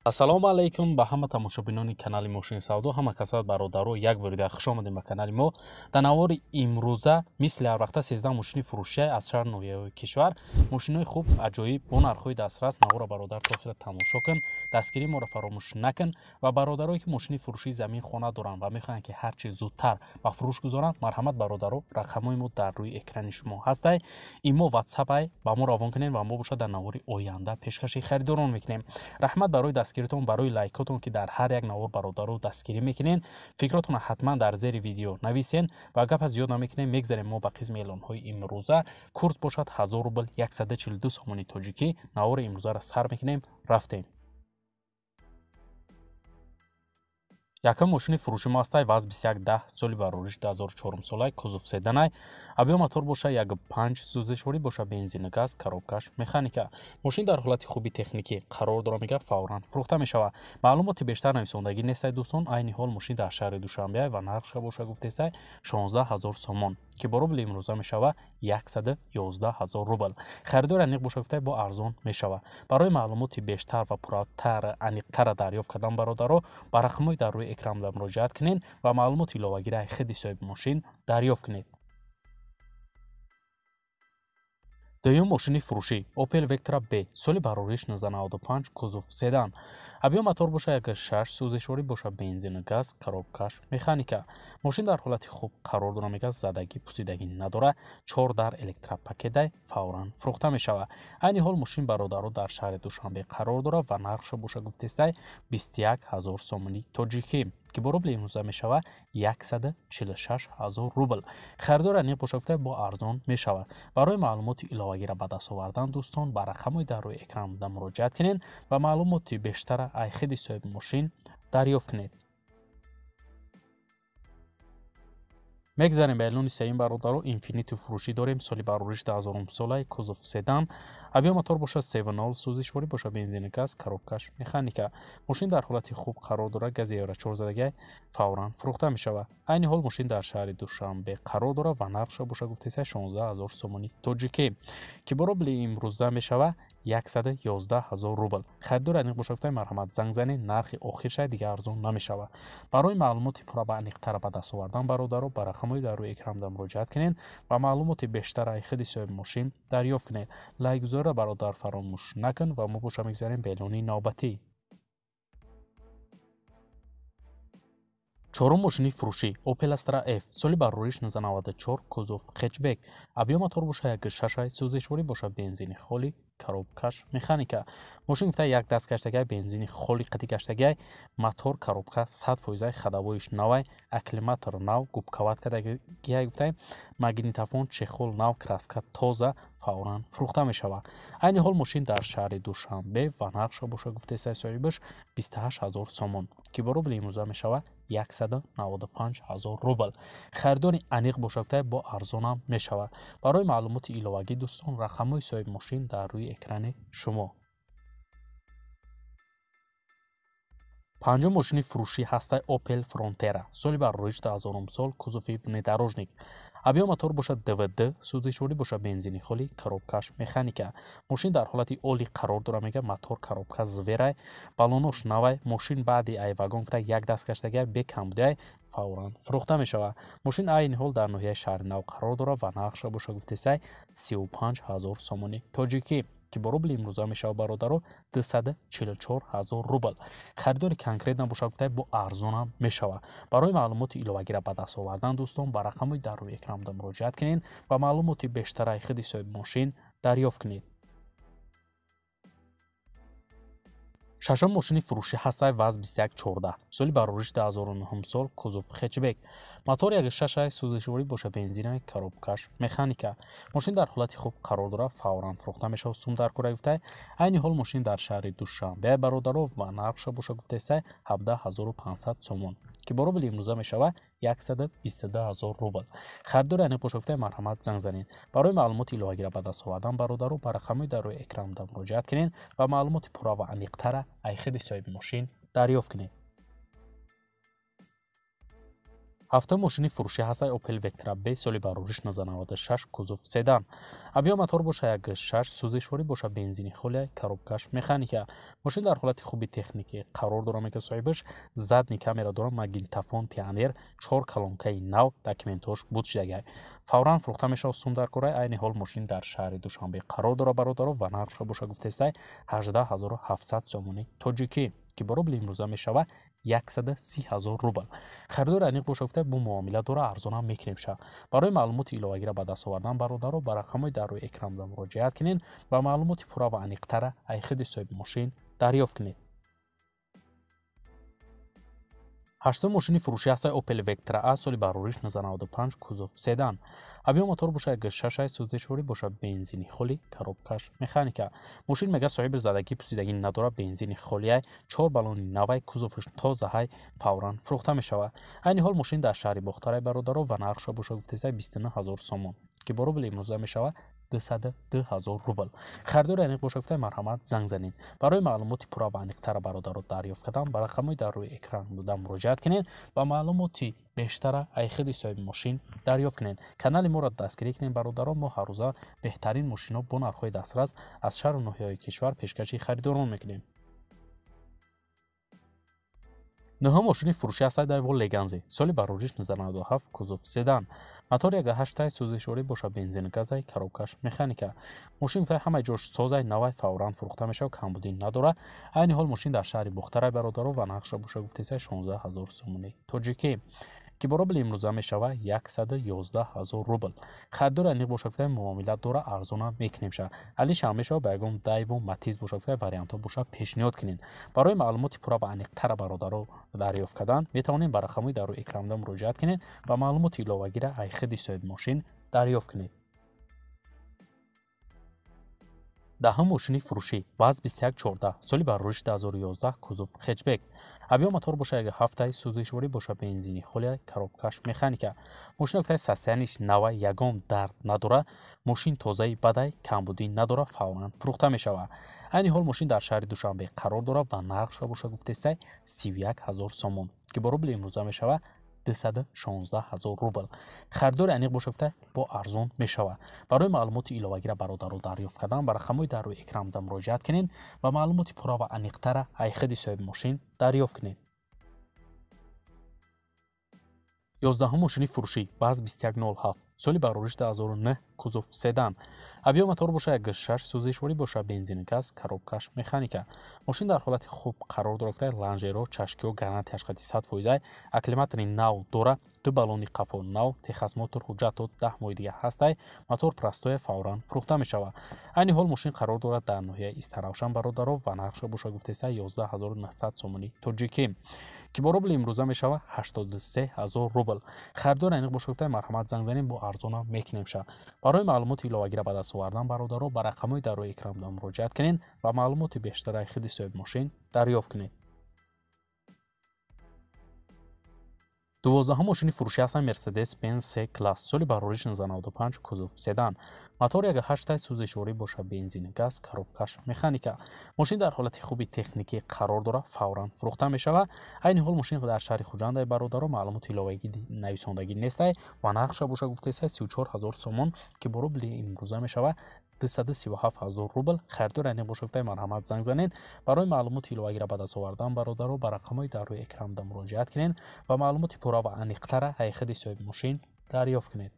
ассалому алайкум ба ҳама тамошобинони канали мошини савдо, ҳама касат бародаро як бурда хуш омадем ба канали мо. Дар навори имрӯза мисли ҳар вақта 13 мошини фурӯши аз шаҳри ноҳияҳои кишвар, мошинҳои хуб аҷоиб бо нархҳои дастрас. Навора бародар то охира тамошо кун, дастгирии моро фаромӯш накун ва бародарое ки мошини фурӯшии замин хона доранд ва мехоҳанд ки ҳарчи зудтар ба фурӯш гузоранд, марҳамат бародаро, рақамҳои мо дар рӯи экрани шумо ҳастай. Имо ватсапай ба мо равон кунед ва мо бошад дар навори оянда пешкаши харидорон мекунем. раҳмат барои дастгиритон, барои лайкотон ки дар ҳар як навор бародаро дастгирӣ мекунен. Фикротон ҳатман дар зери видео нависен ва гап аз зиёд намекунем. Мегзарем мо ба қисми эълонҳои имрӯза. Курс бошад 1000 рубл 142 сомони тоҷикӣ. Навори имрӯзаро сар мекунем. рафтем. Якам мошини фурӯши мо астай ВАЗ 2110 соли барориш 2004 солай, кузов седанай. Абиё мотор боша 1.5 сӯзишворӣ боша бензину газ, коробкаш механика. Мошин дар ҳолати хуби техникӣ қарор дора мега, фавран фурӯхта мешава. Маълумоти бештар нависондагӣ нестай дӯстон. Айни ҳол мошин дар шаҳри Душанбе ва нархша боша гуфтестай 16000 сомон, ки бо рубли имрӯза мешава 111000 рубл. Харидори аниқ боша гуфтай бо арзон мешава. Барои маълумоти бештар ва пурраттар аниқтара дарёфт кардан бародаро ба рақамҳои дар рӯи экранда муроҷиат кунед ва маълумоти иловагира худи соҳиби мошин дарёфт кунед. дуюм мошини фурӯшӣ Opel Vectra B соли барориш 1995, кузов седан. Абиё мотор боша 1.6 сӯзишворӣ боша бензину газ, коробкаш механика. Мошин дар ҳолати хуб қарор дора мега, задагӣ пусидагӣ надора. 4 дар электропакетай, фавран фурӯхта мешава. айни ҳол мошин бародаро дар шаҳри Душанбе қарор дора ва нархша боша гуфтестай 21000 сомони тоҷикӣ, ки бо рубли имрӯза мешава 146000 рубл. харидори аниқ боша гуфтай бо арзон мешава. барои маълумоти иловагира ба даст овардан дӯстон ба рақамҳои дар рӯи экран муроҷиат кунед ва маълумоти бештара аз худи соҳиби мошин дарёфт кунед. мегзарем ба эълони сеюм бародаро. Infiniti фурӯшӣ дорем соли барориш 2000 солай, кузов седан. абиё мотор боша 7.0 сӯзишворӣ боша бензину газ, коробкаш механика. мошин дар ҳолати хуб қарор дора, гази 4 задагӣ фавран фурӯхта мешава. айни ҳол мошин дар шаҳри Душанбе қарор дора ва нархша боша гуфтесай 16000 сомони тоҷикӣ, ки бо рубли имрӯза мешава 111000 рубл. харидори аниқ боша гуфтай марҳамат занг занед, нархи охирша дигар арзон намешава. барои маълумоти пурра ва аниқтара ба даст овардан бародаро ба рақамҳои дар рӯи экран муроҷиат кунед ва маълумоти бештара аз худи соҳиби мошин дарёфт кунед. лайк гузориро бародар фаромӯш накун ва мо боша мегзарем ба эълони навбатӣ. чорум мошини фурӯшӣ Opel Astra F соли барориш 1994, кузов хетчбек. абиё мотор боша 1.6 сӯзишворӣ боша бензини холи, коробкаш механика. мошин гуфта як даст гаштагай бензини холи қати гаштагай, мотор, коробка 100% хадавоиш навай, акклиматор нав, губкаваткадагия гуфтай, магнитофон, чехол нав, краска тоза, фавран фурӯхта мешава. айни ҳол мошин дар шаҳри Душанбе ва нархша боша гуфтесай соҳибаш 28000 сомон, ки бо рубли имрӯза мешава 195000 рубл. харидори аниқ боша гуфтай бо арзонам мешава. барои маълумоти иловагӣ дӯстон, рақамҳои соҳиби мошин дар рӯи экрани шумо. панҷум мошини фурӯшӣ ҳастай Opel Frontera соли барориш 2000 сол, кузови внедорожник. абиё мотор боша DVD сӯзишворӣ боша бензини холи, коробкаш механика. мошин дар ҳолати оли қарор дора мега, мотор, коробка зверай, балонош навай. мошин баъди ай вагон гуфта як даст гаштагай бекам будай, фавран фурӯхта мешава. мошин айни ҳол дар ноҳияи шаҳри нав қарор дора ва нархша боша гуфтесай 35000 сомони тоҷикӣ, ки бо рубли имрӯза мешава бародаро 244000 рубл. харидори конкрет набоша гуфтай бо арзонам мешава. барои маълумоти иловагира ба даст овардан дӯстон ба рақамҳои дар рӯи экран муроҷиат кунед ва маълумоти бештара аз худи соҳиби мошин дарёфт кунед. шашум мошини фурӯшӣ ҳастай ВАЗ 2114 соли барориш 2009 сол, кузов хетчбек. мотор 1.6 сӯзишворӣ боша бензина, коробкаш механика. мошин дар ҳолати хуб қарор дора, фавран фурӯхта мешава. сум дар кора гуфтай. айни ҳол мошин дар шаҳри Душанбе бародаро ва нархша боша гуфтестай 17500 сомон, ки бо рубли имрӯза мешава 122000 рубл. харидори аниқ боша гуфтай марҳамат занг занед. барои маълумоти иловагира ба даст овардан бародаро ба рақамҳои дар рӯи экран муроҷиат кунед ва маълумоти пурра ва аниқтара аз худи соҳиби мошин дарёфт кунед. ҳафтум мошини фурӯшӣ ҳастаи Opel Vectra B соли барориш 1996 кузов седан. Авиамотор боша 1.6 сӯзишворӣ боша бензини холия коробкаш механика. Мошин дар ҳолати хуби техникӣ қарор дорад ки соҳибаш задни камера дорад, магнитофон Pioneer, 4 колонкаи нав, документош буд шудагай. Фавран фурӯхта мешавад сум дар кораи айни ҳол мошин дар шаҳри Душанбе қарор дорад бародаро ва нархша боша гуфтестай 18700 сомони тоҷикӣ ки бо рубли имрӯза мешава 130 000 рубл. Харидори аниқ боша гуфта бу муомила дора арзона мекунемша. Барои маълумоти иловагира ба даст овардан бародаро ба рақамҳои дар рӯи экранда муроҷиат кунед ва маълумоти пурра ва аниқтара аз худи соҳиби мошин дарёфт кунед. ҳаштум мошини фурӯшӣ ҳастаи Opel Vectra A соли барориш 1995 кузов седан. Авиамотор боша 1.6 сӯзишворӣ боша бензини холи, коробкаш механика. Мошин мега соҳиби задагӣ пусидагӣ надорад, бензини холияй, 4 баллони навай, кузоваш тозаҳай фавран фурӯхта мешавад. Айни ҳол мошин дар шаҳри Бохтарай бародаро ва нархша боша гуфтесай 29 000 сомон ки бо рубли имрӯза мешавад 202 000 рубл. Харидори аниқ боша гуфта марҳамат занг занед. Барои маълумоти пурра ва аниқтара бародаро дарёфт кардан ба рақамҳои дар рӯи экран буда муроҷиат кунед ва маълумоти бештара аз худи соҳиби мошин дарёфт кунед. Канали моро дастгирӣ кунед бародаро. Мо ҳар рӯза беҳтарин мошинҳо бо нархҳои дастрас аз шаҳру ноҳияҳои кишвар пешкаши харидорон мекунем. Нӯҳум мошини фурӯшӣ ҳастаи Daewoo Leganzi соли барориш 1997 кузов седан. Мотори 1.8 сӯзишворӣ боша бензин газай, коробкаш механика. Мошин гуфтай ҳамаи ҷош созай, навай, фавран фурӯхта мешавад, камбудӣ надорад. Айни ҳол мошин дар шаҳри Бухтарай бародаро ва нархша боша гуфтесай 16 000 сомони тоҷикӣ ки бо рубли имрӯза мешавад 111 000 рубл. Харидори аниқ боша гуфтай муомила дора арзона мекунемша. Алишам мешавад ба ягон Daewoo Matiz боша гуфтай вариантҳо боша пешниҳод кунед. Барои маълумоти пурра ва аниқтара бародаро дарёфт кардан метавонед ба рақамҳои дар рӯи экран муроҷиат кунед ва маълумоти иловагира аз худи соҳиби мошин дарёфт кунед. Даҳум мошини фурӯшӣ ВАЗ 2114 соли барориш 2011 кузов хетчбек. Авиамотор боша 1.7 сӯзишворӣ боша бензини холия, коробкаш механика. Мошин гуфтай состояниш навай, ягон дард надорад, мошин тозаи бадай, камбудӣ надорад, фавран фурӯхта мешавад. Айни ҳол мошин дар шаҳри Душанбе қарор дорад ва нархша боша гуфтесай 31 000 сомон ки бо рубли имрӯза мешавад 216 000 рубл. Харидори аниқ боша гуфта бо арзон мешавад. Барои маълумоти иловагира бародаро дарёфт кардан ба рақамҳои дар рӯи экран буда муроҷиат кунед ва маълумоти пурра ва аниқтара аз худи соҳиби мошин дарёфт кунед. 11 мошини фурӯшӣ ВАЗ 2107 соли барориш 2009 кузов седан. Авиамотор боша 1.6 сӯзишворӣ боша бензини газ, коробкаш механика. Мошин дар ҳолати хуб қарор дорад. Ланжеро, чашкиё, гарантияш қати 100%, акклиматори нав дора, 2 баллони қафо нав, техас мотор ҳуҷҷато 10 моҳи дига ҳастай, мотор простоя, фавран фурӯхта мешавад. Айни ҳол мошин қарор дорад дар ноҳияи Истаравшан бародаро ва нархша боша гуфтесай 11 900 сомони тоҷикӣ ки бо рубли имрӯза мешавад 83 000 рубл. Харидори аниқ боша гуфтай марҳамат занг занед, бо арзона мекунемша. Барои маълумоти иловагира ба даст овардан бародаро ба рақамҳои дар рӯи экран буда муроҷиат кунед ва маълумоти бештара аз худи соҳиби мошин дарёфт кунед. 12 мошини фурӯшӣ ҳастанд Mercedes-Benz C-Class соли барориш 1995 кузов седан. Мотори 1.8 сӯзишворӣ боша бензини газ, коробкаш механика. Мошин дар ҳолати хуби техникӣ қарор дорад, фавран фурӯхта мешавад. Айни ҳол мошин дар шаҳри Хуҷандай бародаро маълумоти иловагӣ нависондагӣ нестай ва нархша боша гуфтесай 34 000 сомон ки бо рубли имрӯза мешавад 237 000 рубл. Харидори аниқ боша гуфтай марҳамат занг занед. Барои маълумоти иловагира ба даст овардан бародаро ба рақамҳои дар рӯи экран буда муроҷиат кунед ва маълумоти пурра ва аниқтара аз худи соҳиби мошин дарёфт кунед.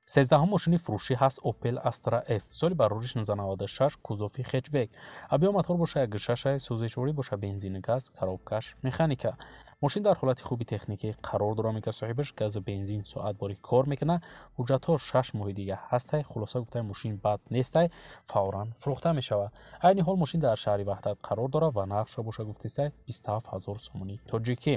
13 мошини фурӯшӣ ҳаст Opel Astra F соли барориш 1996 кузови хетчбек. Авиамотор боша 1.6 сӯзишворӣ боша бензини газ, коробкаш механика. Мошин дар ҳолати хуби техникӣ қарор дорад ки соҳибаш гази бензин соатборӣ кор мекунад, ҳуҷҷатҳо 6 моҳи дига ҳастай, хулоса гуфтай мошин бад нестай, фавран фурӯхта мешавад. Айни ҳол мошин дар шаҳри Ваҳдат қарор дорад ва нархша боша гуфтесай 27 000 сомони тоҷикӣ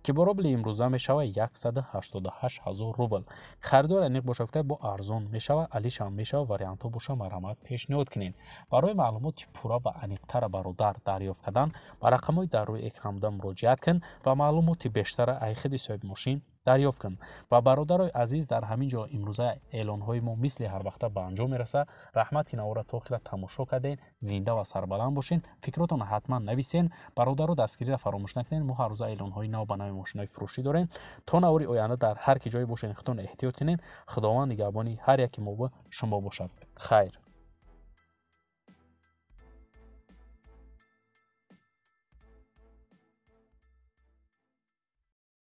ки бо рубли имрӯза мешавад 188 000 рубл. Харидори аниқ боша гуфтай бо арзон мешавад, алишам мешавад вариантҳо боша марҳамат пешниҳод кунед. Барои маълумоти пурра ва аниқтара бародар дарёфт кардан ба рақамҳои дар рӯи экран буда муроҷиат кун ва маълумоти бештара аз худи соҳиби мошин дарёфт кун. Ва бародарои азиз, дар ҳамин ҷо имрӯза эълонҳои мо мисли ҳарвақта ба анҷом мераса. Раҳмати навора то охира тамошо карден. Зинда ва сарбаланд бошен. Фикротонро ҳатман нависен. бародаро дастгириро фаромӯш накунед. мо ҳар рӯза эълонҳои нав ба нави мошинои фурӯшӣ дорем. то навори оянда дар ҳар ки ҷое бошен, худтон эҳтиёт кунед. худованд нигаҳбони ҳар яке мо шумо бошад. хайр.